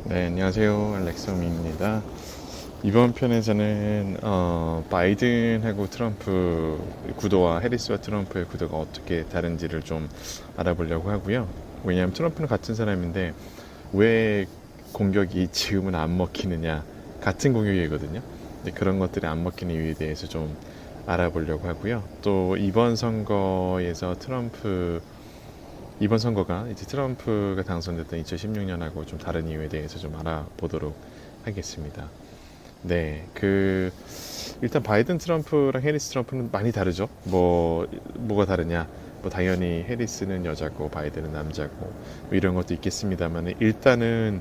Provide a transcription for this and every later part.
네, 안녕하세요. 알렉솜입니다. 이번 편에서는 바이든하고 트럼프 구도와 해리스와 트럼프의 구도가 어떻게 다른지를 좀 알아보려고 하고요. 왜냐하면 트럼프는 같은 사람인데 왜 공격이 지금은 안 먹히느냐, 같은 공격이거든요. 근데 그런 것들이 안 먹히는 이유에 대해서 좀 알아보려고 하고요. 또 이번 선거가 이제 트럼프가 당선됐던 2016년하고 좀 다른 이유에 대해서 좀 알아보도록 하겠습니다. 네, 일단 바이든 트럼프랑 해리스 트럼프는 많이 다르죠. 뭐가 다르냐? 뭐 당연히 해리스는 여자고 바이든은 남자고 뭐 이런 것도 있겠습니다만 일단은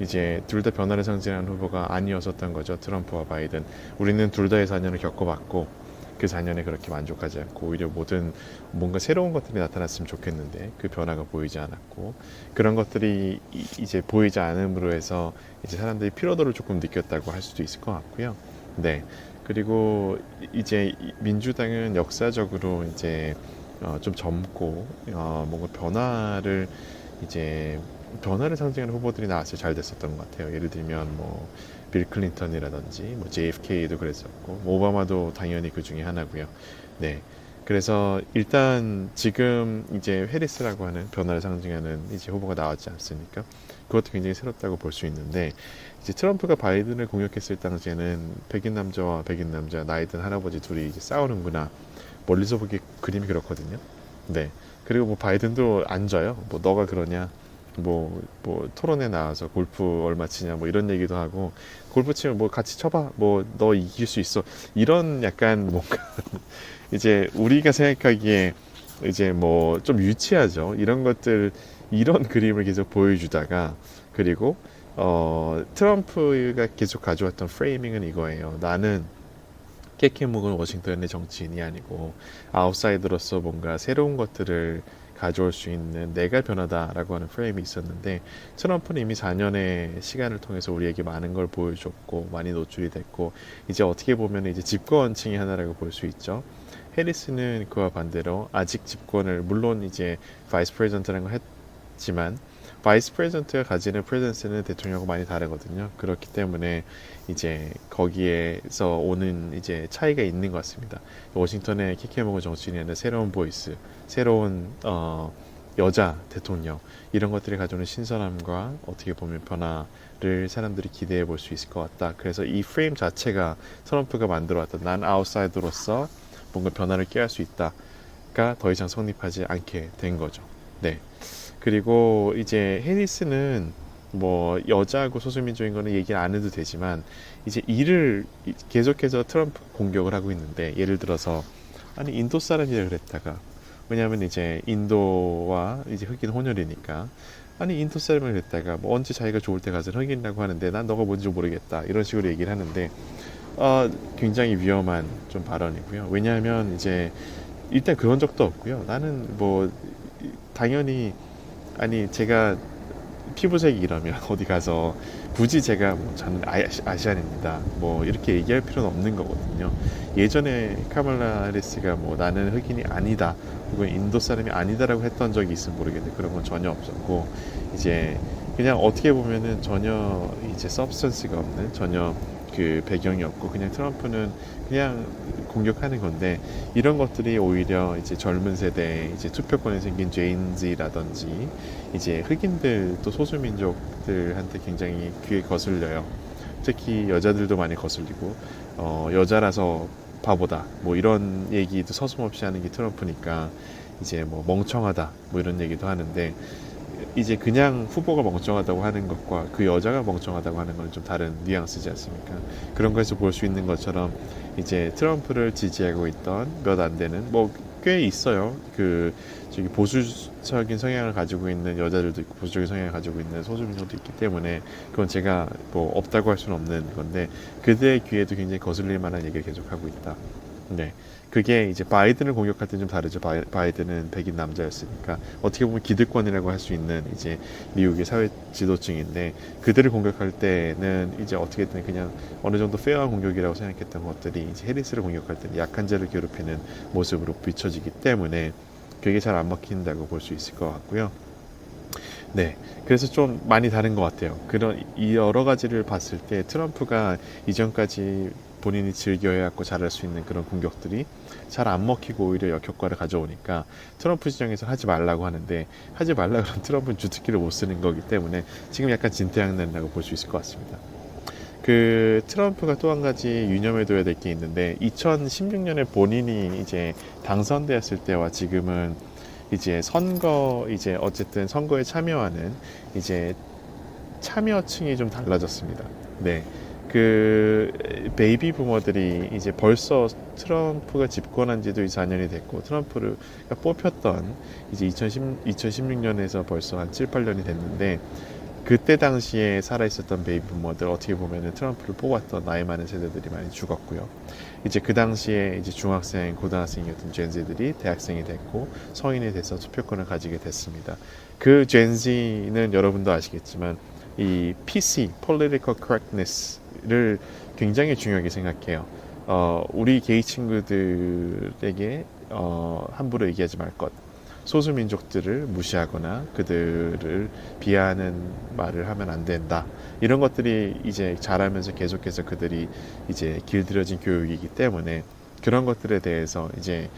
이제 둘 다 변화를 상징하는 후보가 아니었었던 거죠. 트럼프와 바이든. 우리는 둘 다의 4년을 겪어봤고 그 4년에 그렇게 만족하지 않고 오히려 뭔가 새로운 것들이 나타났으면 좋겠는데 그 변화가 보이지 않았고 그런 것들이 이제 보이지 않음으로 해서 이제 사람들이 피로도를 조금 느꼈다고 할 수도 있을 것 같고요. 네. 그리고 이제 민주당은 역사적으로 이제 좀 젊고 뭔가 이제 변화를 상징하는 후보들이 나왔을 때 잘 됐었던 것 같아요. 예를 들면 뭐 빌 클린턴이라든지 뭐 JFK도 그랬었고 뭐 오바마도 당연히 그 중에 하나고요. 네. 그래서 일단 지금 이제 해리스라고 하는 변화를 상징하는 이제 후보가 나왔지 않습니까? 그것도 굉장히 새롭다고 볼 수 있는데 이제 트럼프가 바이든을 공격했을 당시에는 백인 남자와 백인 남자 나이 든 할아버지 둘이 이제 싸우는구나 멀리서 보기 그림이 그렇거든요. 네. 그리고 뭐 바이든도 앉아요. 뭐 너가 그러냐? 뭐 토론에 나와서 골프 얼마 치냐 뭐 이런 얘기도 하고 골프 치면 뭐 같이 쳐봐 뭐 너 이길 수 있어 이런 약간 뭔가 이제 우리가 생각하기에 이제 뭐 좀 유치하죠 이런 것들 이런 그림을 계속 보여주다가 그리고 트럼프가 계속 가져왔던 프레이밍은 이거예요. 나는 깨케 묵은 워싱턴의 정치인이 아니고 아웃사이더로서 뭔가 새로운 것들을 가져올 수 있는 내가 변화다라고 하는 프레임이 있었는데 트럼프는 이미 4년의 시간을 통해서 우리에게 많은 걸 보여줬고 많이 노출이 됐고 이제 어떻게 보면 이제 집권층의 하나라고 볼 수 있죠. 해리스는 그와 반대로 아직 집권을 물론 이제 바이스 프레젠트라는 걸 했지만 바이스 프레젠트가 가지는 프레젠스는 대통령하고 많이 다르거든요. 그렇기 때문에 이제 거기에서 오는 이제 차이가 있는 것 같습니다. 워싱턴의 키케모그 정치인이 아니라 새로운 보이스, 새로운 여자 대통령 이런 것들이 가져오는 신선함과 어떻게 보면 변화를 사람들이 기대해 볼 수 있을 것 같다. 그래서 이 프레임 자체가 트럼프가 만들어왔던 난 아웃사이더로서 뭔가 변화를 꾀할 수 있다가 더 이상 성립하지 않게 된 거죠. 네. 그리고 이제 해리스는 뭐 여자고 소수민족인 거는 얘기 안 해도 되지만 이제 이를 계속해서 트럼프 공격을 하고 있는데 예를 들어서 아니 인도 사람이라 그랬다가 왜냐하면 이제 인도와 이제 흑인 혼혈이니까 아니 인도 사람을 그랬다가 뭐 언제 자기가 좋을 때 가서 흑인이라고 하는데 난 너가 뭔지 모르겠다 이런 식으로 얘기를 하는데 굉장히 위험한 좀 발언이고요. 왜냐하면 이제 일단 그런 적도 없고요. 나는 뭐 당연히 아니 제가 피부색이 이러면 어디 가서 굳이 제가 뭐 저는 아시안입니다 뭐 이렇게 얘기할 필요는 없는 거거든요. 예전에 카말라 해리스가 뭐 나는 흑인이 아니다 혹은 인도 사람이 아니다라고 했던 적이 있으면 모르겠는데 그런 건 전혀 없었고 이제 그냥 어떻게 보면은 전혀 이제 서브스턴스가 없는 전혀 그 배경이 없고 그냥 트럼프는 그냥 공격하는 건데 이런 것들이 오히려 이제 젊은 세대 이제 투표권이 생긴 제인지라든지 이제 흑인들 또 소수민족들한테 굉장히 귀에 거슬려요. 특히 여자들도 많이 거슬리고 여자라서 바보다 뭐 이런 얘기도 서슴없이 하는 게 트럼프니까 이제 뭐 멍청하다 뭐 이런 얘기도 하는데 이제 그냥 후보가 멍청하다고 하는 것과 그 여자가 멍청하다고 하는 건 좀 다른 뉘앙스지 않습니까? 그런 거에서 볼 수 있는 것처럼 이제 트럼프를 지지하고 있던 몇 안 되는 뭐 꽤 있어요. 저기 보수적인 성향을 가지고 있는 여자들도 있고 보수적인 성향을 가지고 있는 소수민족도 있기 때문에 그건 제가 뭐 없다고 할 수는 없는 건데 그들의 귀에도 굉장히 거슬릴 만한 얘기를 계속하고 있다. 네. 그게 이제 바이든을 공격할 때는 좀 다르죠. 바이든은 백인 남자였으니까 어떻게 보면 기득권이라고 할 수 있는 이제 미국의 사회 지도층인데 그들을 공격할 때는 이제 어떻게든 그냥 어느 정도 페어한 공격이라고 생각했던 것들이 이제 해리스를 공격할 때는 약한 자를 괴롭히는 모습으로 비춰지기 때문에 그게 잘 안 먹힌다고 볼 수 있을 것 같고요. 네. 그래서 좀 많이 다른 것 같아요. 그런 이 여러 가지를 봤을 때 트럼프가 이전까지 본인이 즐겨해왔고 잘할 수 있는 그런 공격들이 잘 안 먹히고 오히려 역효과를 가져오니까 트럼프 시장에서 하지 말라고 하는데 하지 말라 그러면 트럼프는 주특기를 못 쓰는 거기 때문에 지금 약간 진퇴양난이라고 볼 수 있을 것 같습니다. 그 트럼프가 또 한 가지 유념해둬야 될 게 있는데 2016년에 본인이 이제 당선되었을 때와 지금은 이제 선거 이제 어쨌든 선거에 참여하는 이제 참여층이 좀 달라졌습니다. 네. 그 베이비 부머들이 이제 벌써 트럼프가 집권한 지도 4년이 됐고 트럼프를 뽑혔던 이제 2016년에서 벌써 한 7, 8년이 됐는데 그때 당시에 살아있었던 베이비 부머들 어떻게 보면은 트럼프를 뽑았던 나이 많은 세대들이 많이 죽었고요. 이제 그 당시에 이제 중학생, 고등학생이었던 젠지들이 대학생이 됐고 성인이 돼서 투표권을 가지게 됐습니다. 그 젠지는 여러분도 아시겠지만 이 PC, Political Correctness를 굉장히 중요하게 생각해요. 우리 게이 친구들에게 함부로 얘기하지 말 것. 소수민족들을 무시하거나 그들을 비하하는 말을 하면 안 된다. 이런 것들이 이제 자라면서 계속해서 그들이 이제 길들여진 교육이기 때문에 그런 것들에 대해서 이제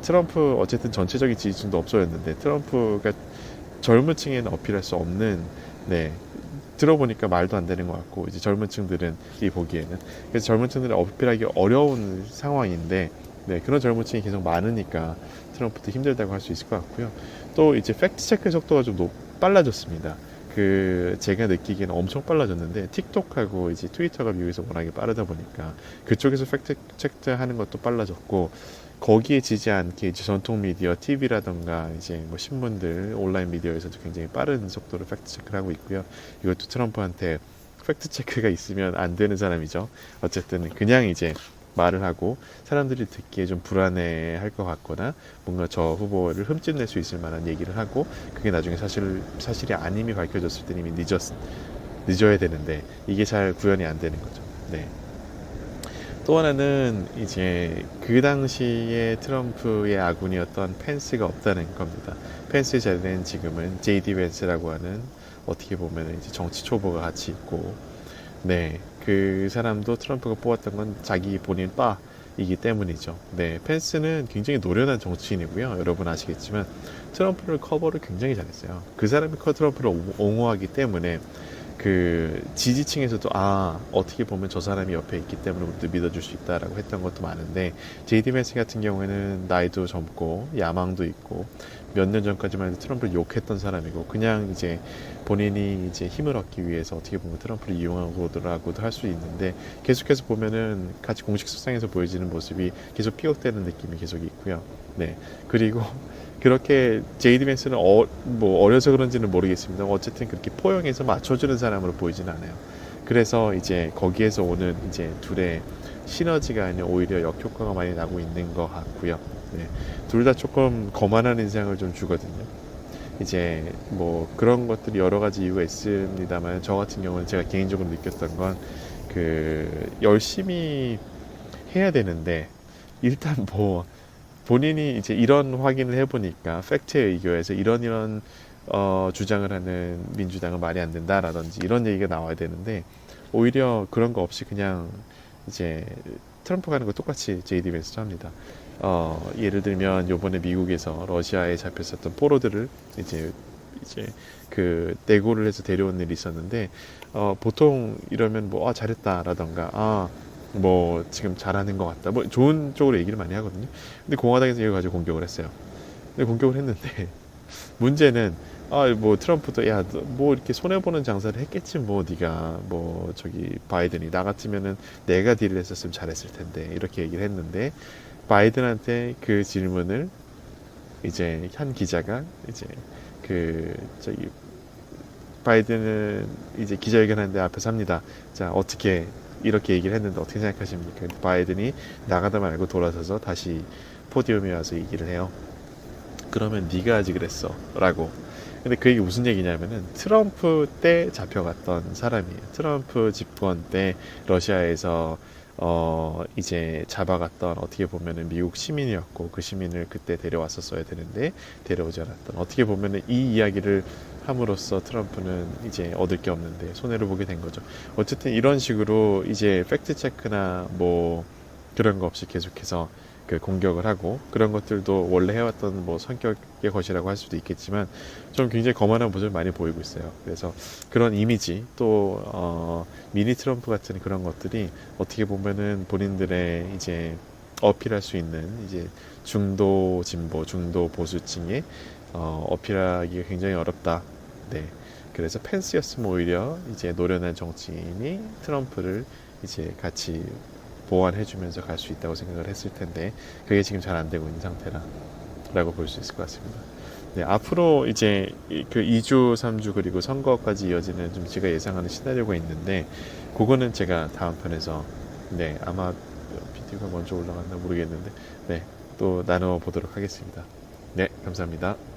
트럼프 어쨌든 전체적인 지지층도 없어졌는데 트럼프가 젊은 층에는 어필할 수 없는 네 들어보니까 말도 안 되는 것 같고 이제 젊은 층들은 이 보기에는 그래서 젊은 층들은 어필하기 어려운 상황인데 네 그런 젊은 층이 계속 많으니까 트럼프도 힘들다고 할 수 있을 것 같고요. 또 이제 팩트 체크 속도가 좀 빨라졌습니다. 그 제가 느끼기에는 엄청 빨라졌는데 틱톡하고 이제 트위터가 미국에서 워낙에 빠르다 보니까 그쪽에서 팩트 체크하는 것도 빨라졌고 거기에 지지 않게 이제 전통 미디어, TV라던가 이제 뭐 신문들, 온라인 미디어에서도 굉장히 빠른 속도로 팩트 체크를 하고 있고요. 이것도 트럼프한테 팩트 체크가 있으면 안 되는 사람이죠. 어쨌든 그냥 이제 말을 하고 사람들이 듣기에 좀 불안해 할 것 같거나 뭔가 저 후보를 흠집낼 수 있을 만한 얘기를 하고 그게 나중에 사실이 아님이 밝혀졌을 때 이미 늦어야 되는데 이게 잘 구현이 안 되는 거죠. 네. 또 하나는 이제 그 당시에 트럼프의 아군이었던 펜스가 없다는 겁니다. 펜스의 자리는 지금은 JD 벤스라고 하는 어떻게 보면 이제 정치 초보가 같이 있고, 네, 그 사람도 트럼프가 뽑았던 건 자기 본인 바이기 때문이죠. 네, 펜스는 굉장히 노련한 정치인이고요. 여러분 아시겠지만 트럼프를 커버를 굉장히 잘했어요. 그 사람이 트럼프를 옹호하기 때문에 그 지지층에서도 어떻게 보면 저 사람이 옆에 있기 때문에 우리도 믿어줄 수 있다라고 했던 것도 많은데 제이디 벤스 같은 경우에는 나이도 젊고 야망도 있고 몇 년 전까지만 해도 트럼프를 욕했던 사람이고 그냥 이제 본인이 이제 힘을 얻기 위해서 어떻게 보면 트럼프를 이용하고도 할 수 있는데 계속해서 보면은 같이 공식 수상에서 보여지는 모습이 계속 삐걱대는 느낌이 계속 있고요. 네 그리고 그렇게 제이디 벤스는 뭐 어려서 그런지는 모르겠습니다. 어쨌든 그렇게 포용해서 맞춰주는 사람으로 보이진 않아요. 그래서 이제 거기에서 오는 이제 둘의 시너지가 아니라 오히려 역효과가 많이 나고 있는 것 같고요. 네. 둘 다 조금 거만한 인상을 좀 주거든요. 이제 뭐 그런 것들이 여러 가지 이유가 있습니다만 저 같은 경우는 제가 개인적으로 느꼈던 건 그 열심히 해야 되는데 일단 뭐 본인이 이제 이런 확인을 해보니까 팩트에 의거해서 이런 주장을 하는 민주당은 말이 안 된다라든지 이런 얘기가 나와야 되는데 오히려 그런 거 없이 그냥 이제 트럼프가 하는 거 똑같이 JD 벤스도 합니다. 예를 들면 요번에 미국에서 러시아에 잡혔었던 포로들을 이제 그 내고를 해서 데려온 일이 있었는데 보통 이러면 뭐 잘했다라던가 뭐 지금 잘하는 것 같다 뭐 좋은 쪽으로 얘기를 많이 하거든요. 근데 공화당에서 이걸 가지고 공격을 했어요. 근데 공격을 했는데 문제는 뭐 트럼프도 야 뭐 이렇게 손해 보는 장사를 했겠지 뭐 네가 뭐 저기 바이든이 나 같으면은 내가 딜을 했었으면 잘했을 텐데 이렇게 얘기를 했는데 바이든한테 그 질문을 이제 한 기자가 이제 그 저기 바이든은 이제 기자회견하는데 앞에서 합니다. 자 어떻게 이렇게 얘기를 했는데 어떻게 생각하십니까? 바이든이 나가다 말고 돌아서서 다시 포디움에 와서 얘기를 해요. 그러면 네가 하지 그랬어 라고. 근데 그 얘기 무슨 얘기냐면은 트럼프 때 잡혀갔던 사람이에요. 트럼프 집권 때 러시아에서 이제 잡아갔던 어떻게 보면은 미국 시민이었고 그 시민을 그때 데려왔었어야 되는데 데려오지 않았던 어떻게 보면은 이 이야기를 함으로써 트럼프는 이제 얻을 게 없는데 손해를 보게 된 거죠. 어쨌든 이런 식으로 이제 팩트 체크나 뭐 그런 거 없이 계속해서 그 공격을 하고 그런 것들도 원래 해왔던 뭐 성격의 것이라고 할 수도 있겠지만 좀 굉장히 거만한 모습을 많이 보이고 있어요. 그래서 그런 이미지 또 미니 트럼프 같은 그런 것들이 어떻게 보면은 본인들의 이제 어필할 수 있는 이제 중도 진보, 중도 보수층에 어필하기가 굉장히 어렵다. 네. 그래서 펜스였으면 오히려 이제 노련한 정치인이 트럼프를 이제 같이 보완해주면서 갈 수 있다고 생각을 했을 텐데 그게 지금 잘 안 되고 있는 상태라고 볼 수 있을 것 같습니다. 네, 앞으로 이제 그 2주, 3주 그리고 선거까지 이어지는 좀 제가 예상하는 시나리오가 있는데 그거는 제가 다음 편에서 네, 아마 비디오가 먼저 올라갔나 모르겠는데 네, 또 나눠 보도록 하겠습니다. 네, 감사합니다.